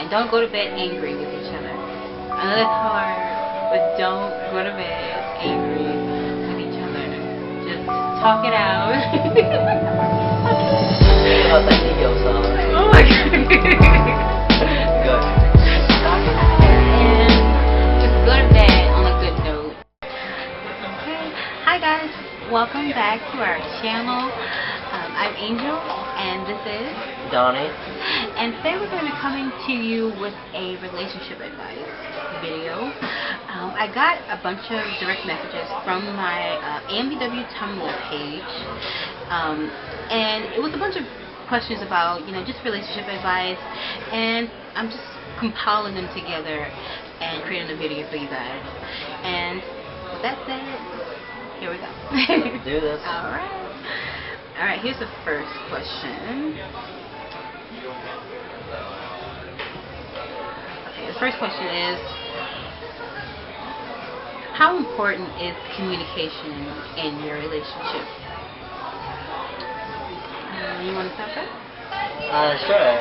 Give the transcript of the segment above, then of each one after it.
Yeah, and don't go to bed angry with each other. I know that's hard, but don't go to bed angry with each other. Just talk it out. About that Neo song. Oh my god. Good. Talk it out and just go to bed on a good note. Okay. Hi guys, welcome back to our channel. I'm Angel and this is Donnie. And today we're going to be coming to you with a relationship advice video. I got a bunch of direct messages from my AMBW Tumblr page, and it was a bunch of questions about, just relationship advice, and I'm just compiling them together and creating a video for you guys. And with that said, here we go. Let's do this. Alright, here's the first question. Okay, the first question is, how important is communication in your relationship? You want to start that? Sure.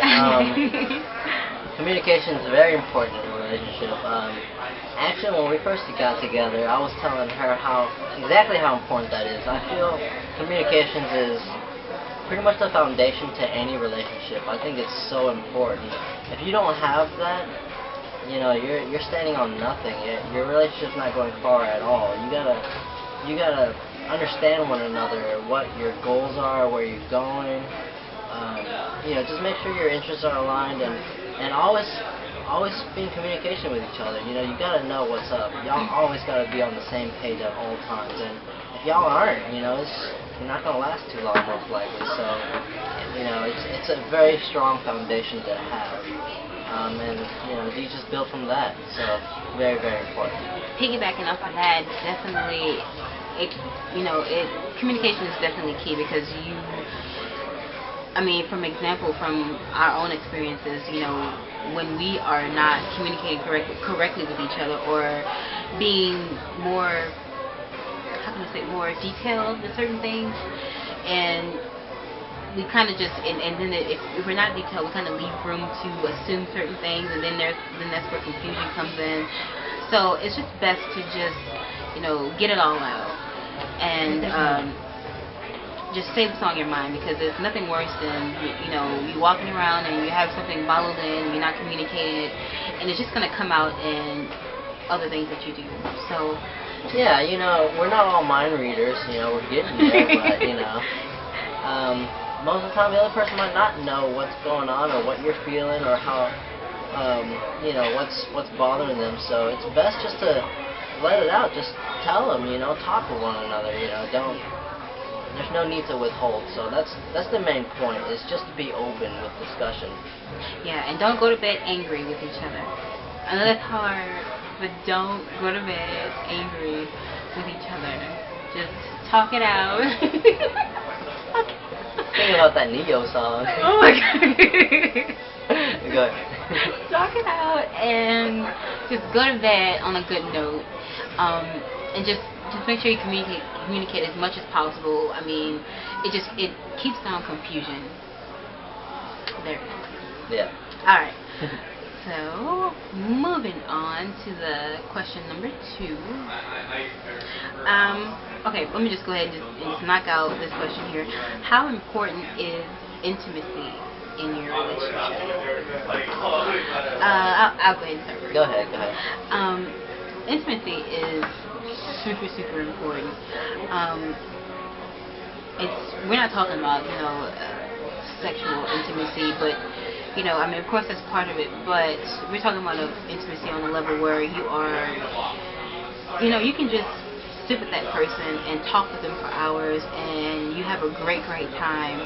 Communication is very important in a relationship. Actually, when we first got together, I was telling her exactly how important that is. I feel communications is pretty much the foundation to any relationship. I think it's so important. If you don't have that, you're standing on nothing. Your relationship's not going far at all. You gotta understand one another, what your goals are, where you're going. Just make sure your interests are aligned and always be in communication with each other. You gotta know what's up. Y'all always gotta be on the same page at all times. And if y'all aren't, you're not gonna last too long, most likely. So, it's a very strong foundation to have. You just build from that. So, very, very important. Piggybacking off of that, definitely, communication is definitely key because from example, from our own experiences, when we are not communicating correctly with each other or being more, more detailed with certain things, and we kind of just, and then if we're not detailed, we kind of leave room to assume certain things, and then that's where confusion comes in. So it's just best to just, get it all out and just say what's on your mind, because there's nothing worse than you walking around and you have something bottled in, you're not communicating it, and it's just gonna come out in other things that you do. So yeah, we're not all mind readers. We're getting there, but most of the time the other person might not know what's going on or what you're feeling or how what's bothering them. So it's best just to let it out. Just tell them. Talk with one another. There's no need to withhold. So that's the main point, is just to be open with discussion. Yeah, and don't go to bed angry with each other. I know that's hard, but don't go to bed angry with each other. Just talk it out. Think about that Neo song. Oh my god. Good. Talk it out and just go to bed on a good note. And just make sure you communicate as much as possible. It keeps down confusion. There. Yeah. Alright. So, moving on to the question number 2. Okay, let me just go ahead and just knock out this question here. How important is intimacy in your relationship? I'll go ahead and start first. Go ahead. Intimacy is super, super important. We're not talking about, sexual intimacy, but, of course that's part of it, but we're talking about intimacy on a level where you are, you can just sit with that person and talk with them for hours, and you have a great, great time,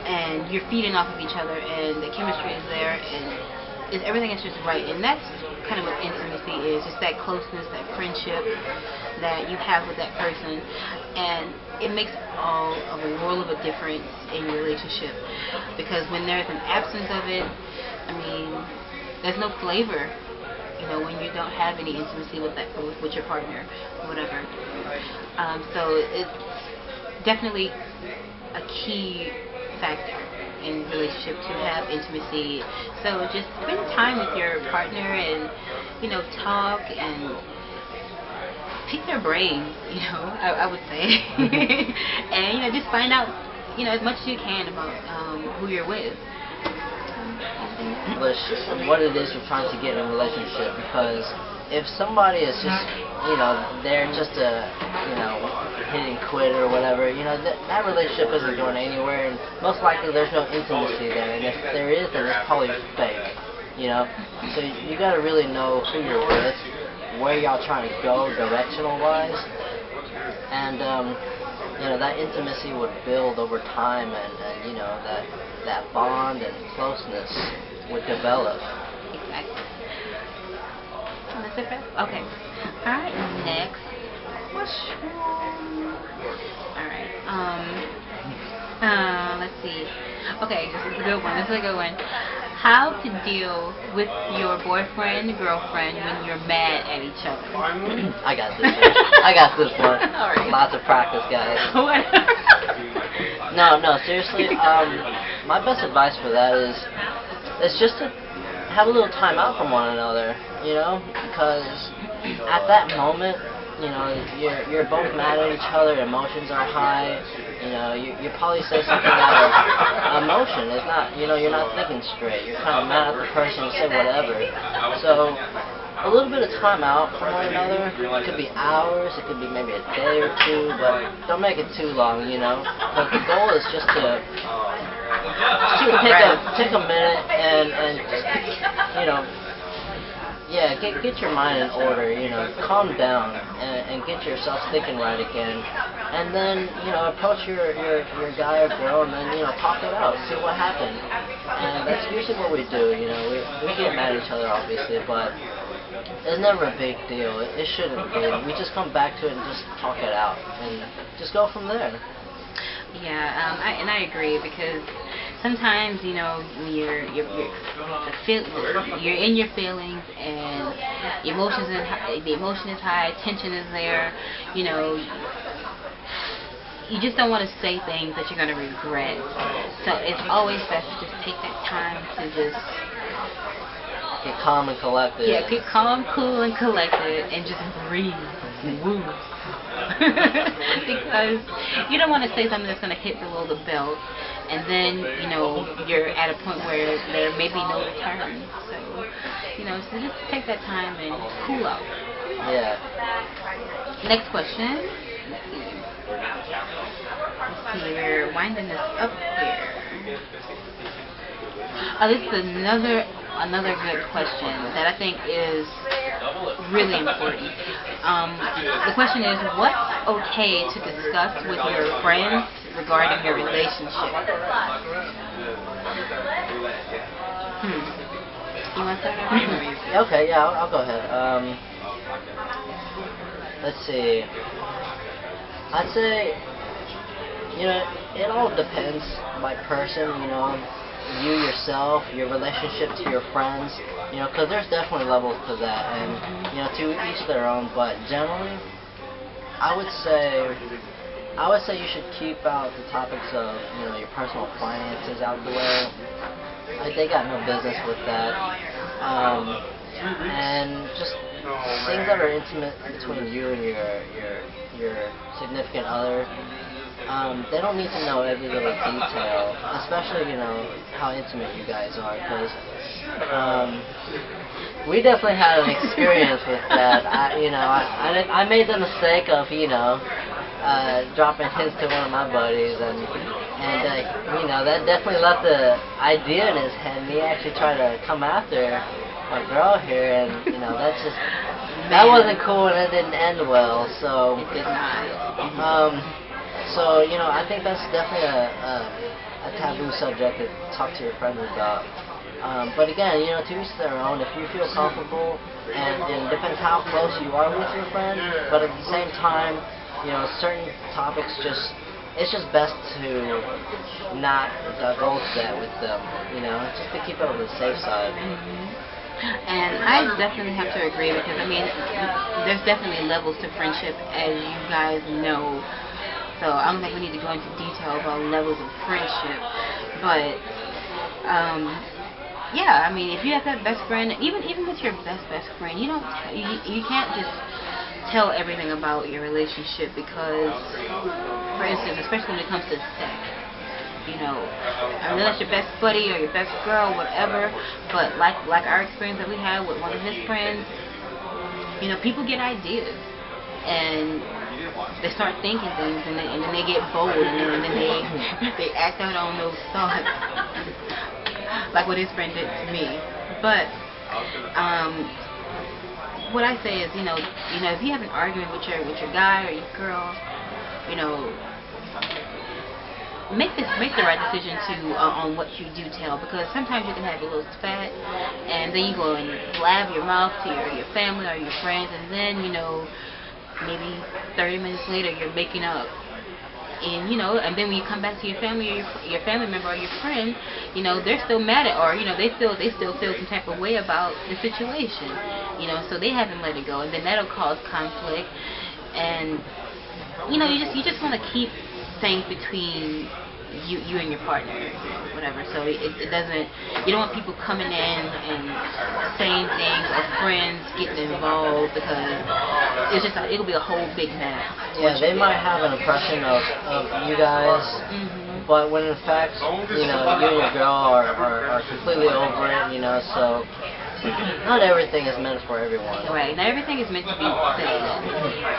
and you're feeding off of each other, and the chemistry is there, and everything is just right. And that's kind of what intimacy is, just that closeness, that friendship that you have with that person, and it makes all of a world of a difference in your relationship, because when there's an absence of it, there's no flavor, when you don't have any intimacy with your partner or whatever. So it's definitely a key factor in relationship to have intimacy. So just spend time with your partner and, talk and pick their brains, I would say. And, just find out, as much as you can about who you're with. What it is you're trying to get in a relationship, because if somebody is just, they're just a, hit and quit or whatever, that relationship isn't going anywhere, and most likely there's no intimacy there, and if there is, then it's probably fake, So you gotta really know who you're with, where y'all trying to go directional-wise, and, that intimacy would build over time, and that bond and closeness would develop. Exactly. That's it, okay. Alright, next question. Alright, let's see. Okay, this is a good one. How to deal with your boyfriend, girlfriend when you're mad at each other. I got this one. Alright. Lots of practice, guys. No, seriously, my best advice for that is just to have a little time out from one another, because at that moment, you're both mad at each other, emotions are high, you probably say something out of emotion. It's not, you're not thinking straight, you're kind of mad at the person, you say whatever. So a little bit of time out from one another. It could be hours, it could be maybe a day or two, but don't make it too long, because the goal is just to take a minute and get your mind in order, calm down and get yourself thinking right again, and then approach your guy or girl and then talk it out, see what happened. And that's usually what we do. We get mad at each other obviously, but it's never a big deal. It shouldn't be. We just come back to it and just talk it out and just go from there. Yeah, I agree, because sometimes when you're in your feelings and the emotion is high, tension is there, you just don't want to say things that you're going to regret. So it's always best to just take that time to just get calm and collected. Yeah, get calm, cool, and collected, and just breathe. Woo. Because you don't want to say something that's going to hit below the belt, and then you're at a point where there may be no return. So so just take that time and cool out. Yeah. Next question. Let's see, we're winding this up here. This is another good question that I think is really important. The question is, what's okay to discuss with your friends regarding your relationship? You want to start? Okay, yeah, I'll go ahead. Let's see. I'd say, it all depends by person, you yourself, your relationship to your friends, because there's definitely levels to that, and, to each their own, but generally, I would say you should keep out the topics of, your personal finances out the way. They got no business with that, and just things that are intimate between you and your significant other. They don't need to know every little detail, especially, how intimate you guys are, because we definitely had an experience with that. I made the mistake of, dropping hints to one of my buddies, and that definitely left the idea in his head, and he actually tried to come after my girl here, and, that wasn't cool, and it didn't end well, so, I think that's definitely a taboo subject to talk to your friends about. But again, to each their own. If you feel comfortable, and it depends how close you are with your friend, but at the same time, certain topics it's just best to not divulge that with them, just to keep it on the safe side. And I definitely have to agree, because, there's definitely levels to friendship, as you guys know. So I don't think we need to go into detail about levels of friendship, but Yeah, I mean, if you have that best friend, even with your best friend, you can't just tell everything about your relationship because, for instance, especially when it comes to sex, I mean, that's your best buddy or your best girl, whatever. But like our experience that we had with one of his friends, people get ideas and they start thinking things, and then they get bold, and then they act out on those thoughts, like what his friend did to me. But what I say is, if you have an argument with your guy or your girl, you know, make the right decision on what you do tell, because sometimes you can have a little spat and then you go and blab your mouth to your family or your friends, and then maybe 30 minutes later you're making up, and and then when you come back to your family or your family member or your friend, they're still mad at, or they still feel some type of way about the situation, so they haven't let it go, and then that'll cause conflict. And you just want to keep things between you and your partner, whatever. So it doesn't. You don't want people coming in and saying things, or friends getting involved, because it'll be a whole big mess. Yeah, they might have an impression of you guys, but when in fact, you and your girl are completely over it. So not everything is meant for everyone. Right. Not everything is meant to be said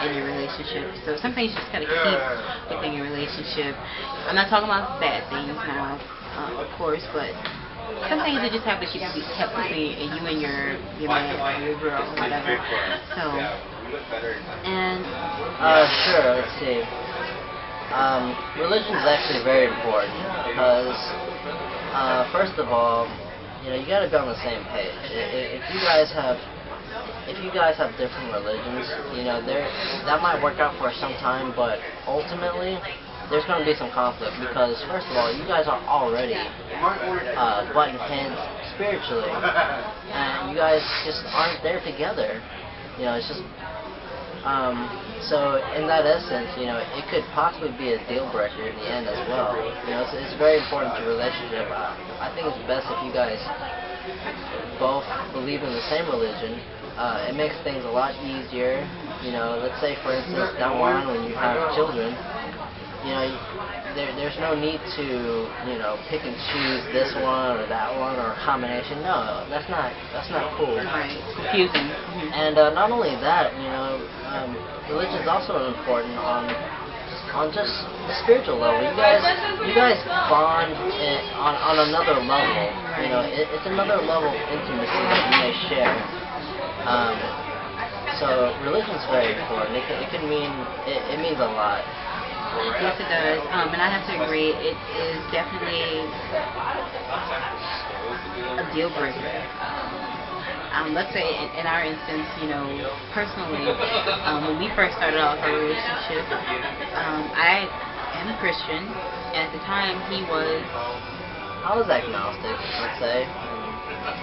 in your relationship. So some things you just gotta keep within your relationship. I'm not talking about bad things now, of course, but some things that just have to be kept between you and your man or your girl or whatever. So, and sure. Let's see. Religion is actually very important because, first of all, you gotta be on the same page. If you guys have different religions, that might work out for some time, but ultimately there's going to be some conflict, because first of all, you guys are already butting heads spiritually, and you guys just aren't there together. It's just so in that essence, it could possibly be a deal breaker in the end as well. It's very important to a relationship. I think it's best if you guys both believe in the same religion. It makes things a lot easier. Let's say, for instance, down the line when you have children, there's no need to, pick and choose this one or that one or a combination. No, that's not cool. Right, it's confusing. And not only that, religion is also important on just the spiritual level. You guys bond on another level. It's another level of intimacy that you may share. So religion is very important. It means a lot. Yes, it does. And I have to agree, it is definitely a deal breaker. Let's say in our instance, personally, when we first started off our relationship, I am a Christian, and at the time he was... I was agnostic, let's say.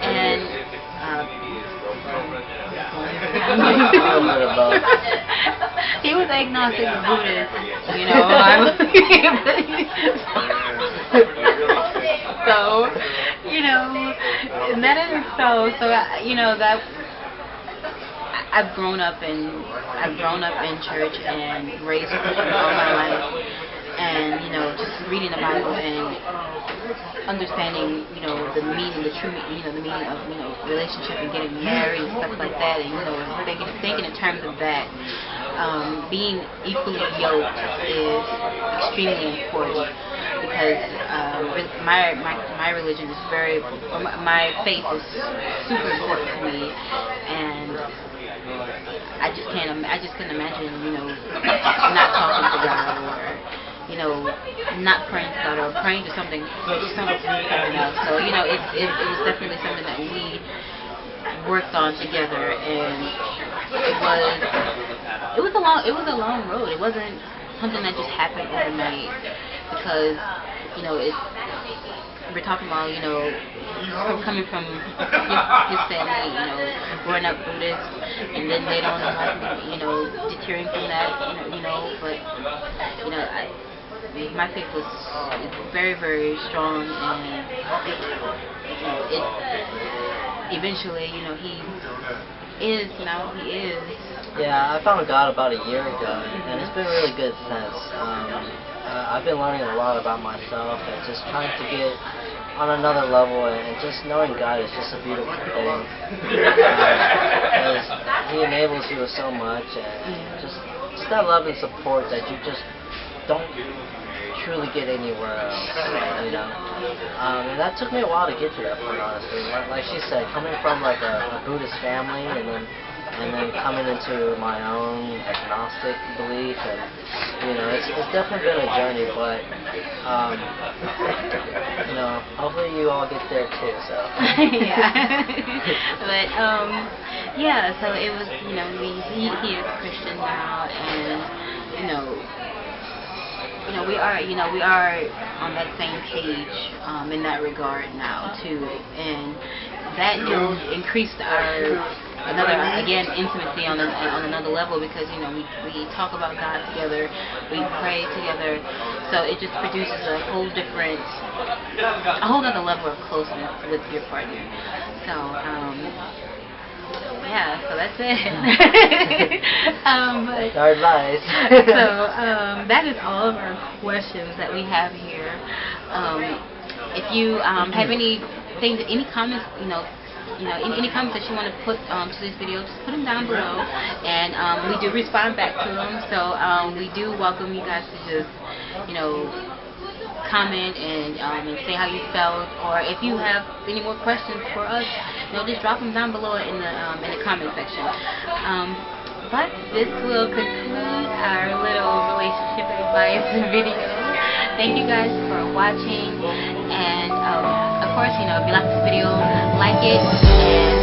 And... he was agnostic Buddhist, so, and that in itself, so that I've grown up in church and raised Christian all my life, and just reading the Bible and understanding the meaning, the true the meaning of relationship and getting married and stuff like that, and thinking in terms of that. Being equally yoked is extremely important, because my religion is my faith is super important to me, and I just couldn't imagine not talking to God, or not praying to God, or praying to something else. So it was definitely something that we worked on together, and it was a long road. It wasn't something that just happened overnight, because we're talking about coming from his family, growing up Buddhist, and then later on in life, deterring from that, but my faith was very, very strong, and it eventually, he is now who he is. Yeah, I found God about a year ago, and it's been really good since. I've been learning a lot about myself and just trying to get on another level, and just knowing God is just a beautiful thing. Because He enables you with so much, and just that love and support that you just don't truly get anywhere else, and that took me a while to get to that point, honestly. Like she said, coming from like a Buddhist family, and then coming into my own agnostic belief, and it's definitely been a journey, but hopefully you all get there too. So yeah, but so it was, he is Christian now, and we are on that same page in that regard now too, and that increased our intimacy on another level, because we talk about God together, we pray together, so it just produces a whole other level of closeness with your partner. So so that's it. our advice. So that is all of our questions that we have here. If you have any comments, any comments that you want to put to this video, just put them down below, and we do respond back to them. So we do welcome you guys to just comment and say how you felt, or if you have any more questions for us, just drop them down below in the comment section. But this will conclude our little relationship advice video. Thank you guys for watching, and of course, if you like this video, like it, and